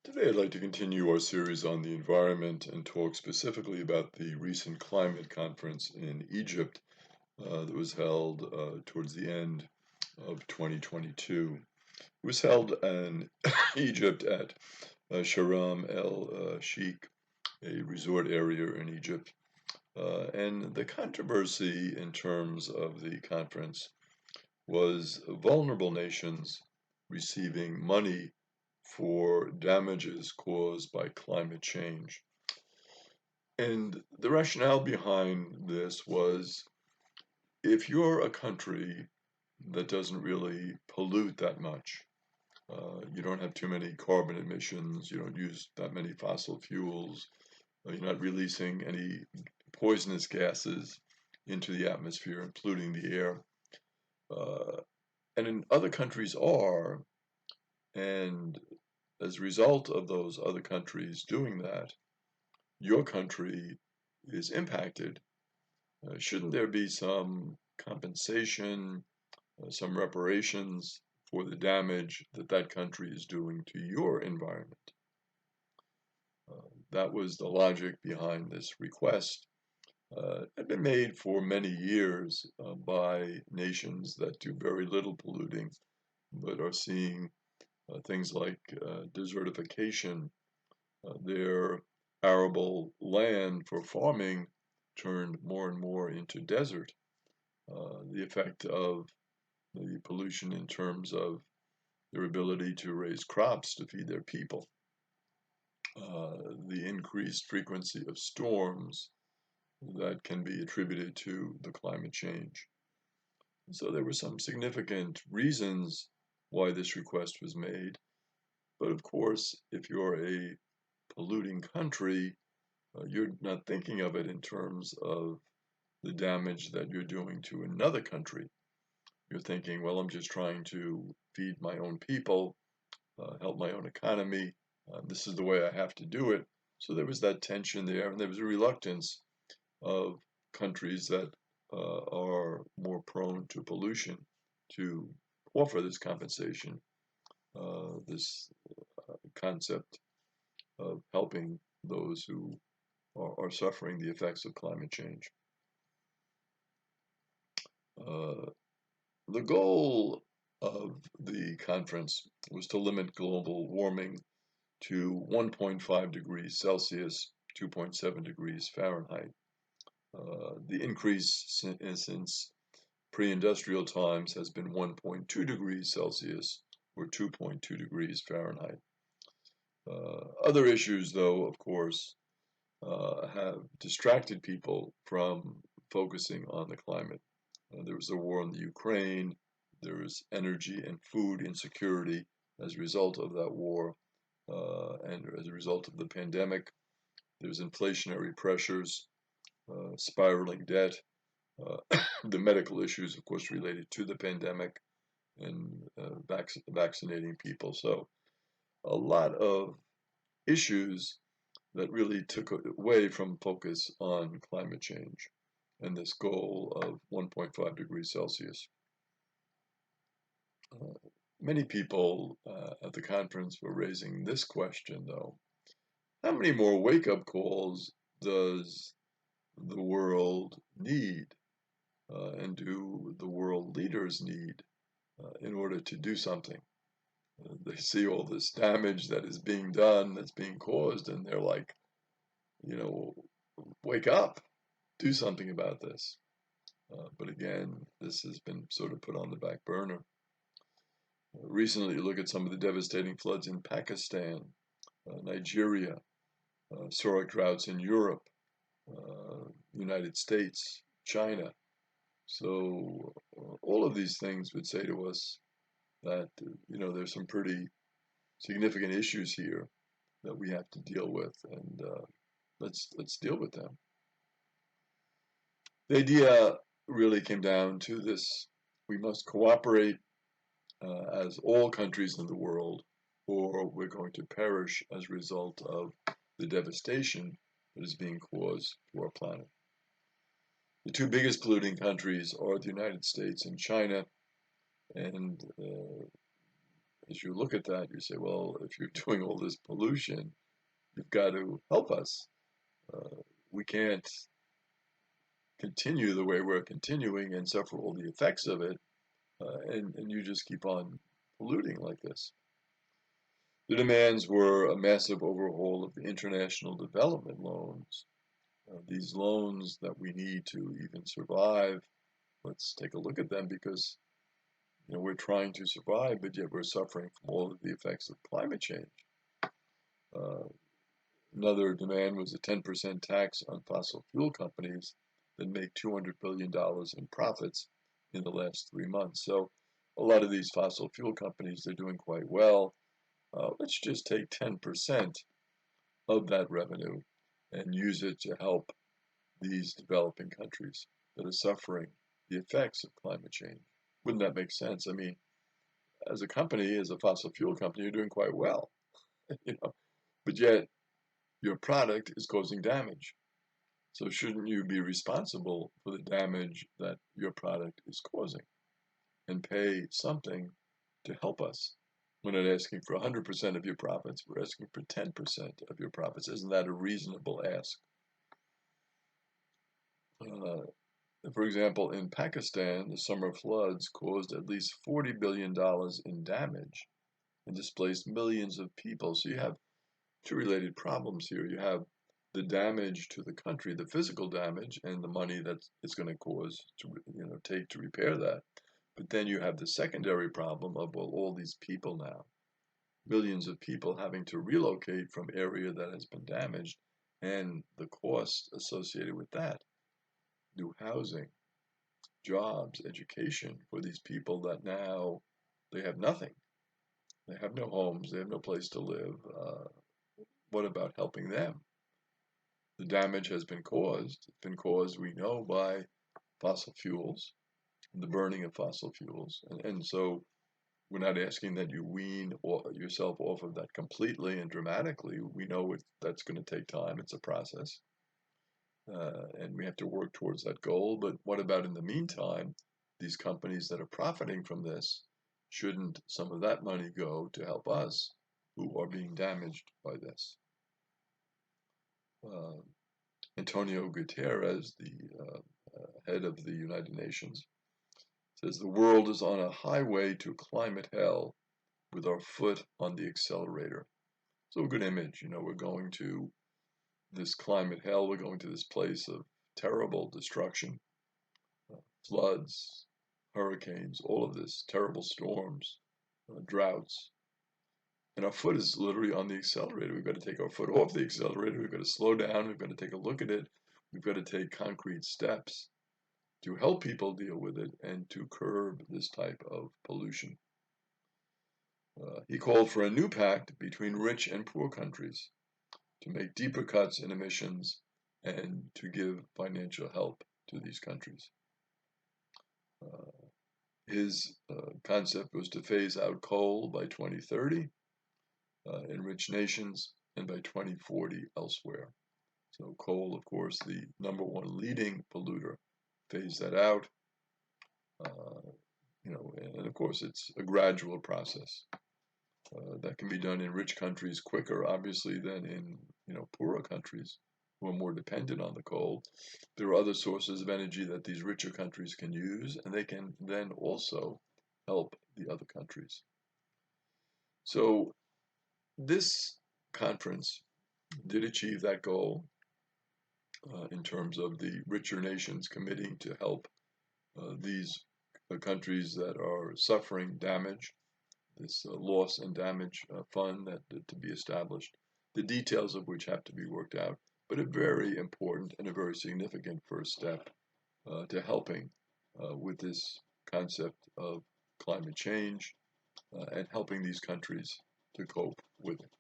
Today, I'd like to continue our series on the environment and talk specifically about the recent climate conference in Egypt that was held towards the end of 2022. It was held in Egypt at Sharm el-Sheikh, a resort area in Egypt. And the controversy in terms of the conference was vulnerable nations receiving money for damages caused by climate change. And the rationale behind this was if you're a country that doesn't really pollute that much, you don't have too many carbon emissions, you don't use that many fossil fuels, you're not releasing any poisonous gases into the atmosphere, including the air. And in other countries are, and as a result of those other countries doing that, your country is impacted. Shouldn't there be some compensation, some reparations for the damage that that country is doing to your environment? That was the logic behind this request. It had been made for many years by nations that do very little polluting, but are seeing things like desertification, their arable land for farming turned more and more into desert. The effect of the pollution in terms of their ability to raise crops to feed their people, the increased frequency of storms that can be attributed to the climate change. So there were some significant reasons why this request was made. But of course, if you're a polluting country, you're not thinking of it in terms of the damage that you're doing to another country. You're thinking, well, I'm just trying to feed my own people, help my own economy. This is the way I have to do it. So there was that tension there, and there was a reluctance of countries that are more prone to pollution to offer this compensation, this concept of helping those who are suffering the effects of climate change. Uh, the goal of the conference was to limit global warming to 1.5 degrees Celsius, 2.7 degrees Fahrenheit. The increase since pre-industrial times has been 1.2 degrees Celsius or 2.2 degrees Fahrenheit. Other issues, though, of course, have distracted people from focusing on the climate. There was a war in the Ukraine. There was energy and food insecurity as a result of that war, and as a result of the pandemic. There's inflationary pressures, spiraling debt, uh, the medical issues, of course, related to the pandemic, and vaccinating people. So a lot of issues that really took away from focus on climate change and this goal of 1.5 degrees Celsius. Uh, Many people at the conference were raising this question, though. How many more wake-up calls does the world need, and do the world leaders need in order to do something? They see all this damage that is being done, that's being caused, and they're like, you know, wake up, do something about this. But again, this has been sort of put on the back burner. Recently, look at some of the devastating floods in Pakistan, Nigeria, soil droughts in Europe, United States, China. So all of these things would say to us that there's some pretty significant issues here that we have to deal with, and let's deal with them. The idea really came down to this: we must cooperate as all countries in the world, or we're going to perish as a result of the devastation that is being caused to our planet. The two biggest polluting countries are the United States and China, and as you look at that, you say, well, if you're doing all this pollution, you've got to help us. We can't continue the way we're continuing and suffer all the effects of it, and you just keep on polluting like this. The demands were a massive overhaul of the international development loans. These loans that we need to even survive, let's take a look at them because we're trying to survive, but yet we're suffering from all of the effects of climate change. Uh, Another demand was a 10% tax on fossil fuel companies that make $200 billion in profits in the last 3 months. So a lot of these fossil fuel companies, they're doing quite well. Let's just take 10% of that revenue and use it to help these developing countries that are suffering the effects of climate change. Wouldn't that make sense? I mean, as a company, as a fossil fuel company, you're doing quite well, but yet your product is causing damage. So shouldn't you be responsible for the damage that your product is causing and pay something to help us? We're not asking for 100% of your profits, we're asking for 10% of your profits. Isn't that a reasonable ask? For example, in Pakistan, the summer floods caused at least $40 billion in damage and displaced millions of people. So you have two related problems here. You have the damage to the country, the physical damage, and the money that it's going to cause to take to repair that. But then you have the secondary problem of, well, all these people now, millions of people having to relocate from area that has been damaged, and the costs associated with that. New housing, jobs, education for these people that now they have nothing. They have no homes, they have no place to live. What about helping them? The damage has been caused. It's been caused, we know, by fossil fuels, the burning of fossil fuels. And so we're not asking that you wean yourself off of that completely and dramatically. We know that's going to take time. It's a process. And we have to work towards that goal. But what about in the meantime, these companies that are profiting from this, shouldn't some of that money go to help us who are being damaged by this? Antonio Guterres, the head of the United Nations, says the world is on a highway to climate hell with our foot on the accelerator. So a good image, we're going to this climate hell, we're going to this place of terrible destruction, floods, hurricanes, all of this, terrible storms, droughts. And our foot is literally on the accelerator. We've got to take our foot off the accelerator. We've got to slow down. We've got to take a look at it. We've got to take concrete steps to help people deal with it and to curb this type of pollution. He called for a new pact between rich and poor countries to make deeper cuts in emissions and to give financial help to these countries. His concept was to phase out coal by 2030 in rich nations and by 2040 elsewhere. So coal, of course, the number one leading polluter, phase that out. And of course, it's a gradual process that can be done in rich countries quicker, obviously, than in poorer countries who are more dependent on the coal. There are other sources of energy that these richer countries can use, and they can then also help the other countries. So this conference did achieve that goal in terms of the richer nations committing to help these countries that are suffering damage, this loss and damage fund that to be established, the details of which have to be worked out, but a very important and a very significant first step to helping with this concept of climate change and helping these countries to cope with it.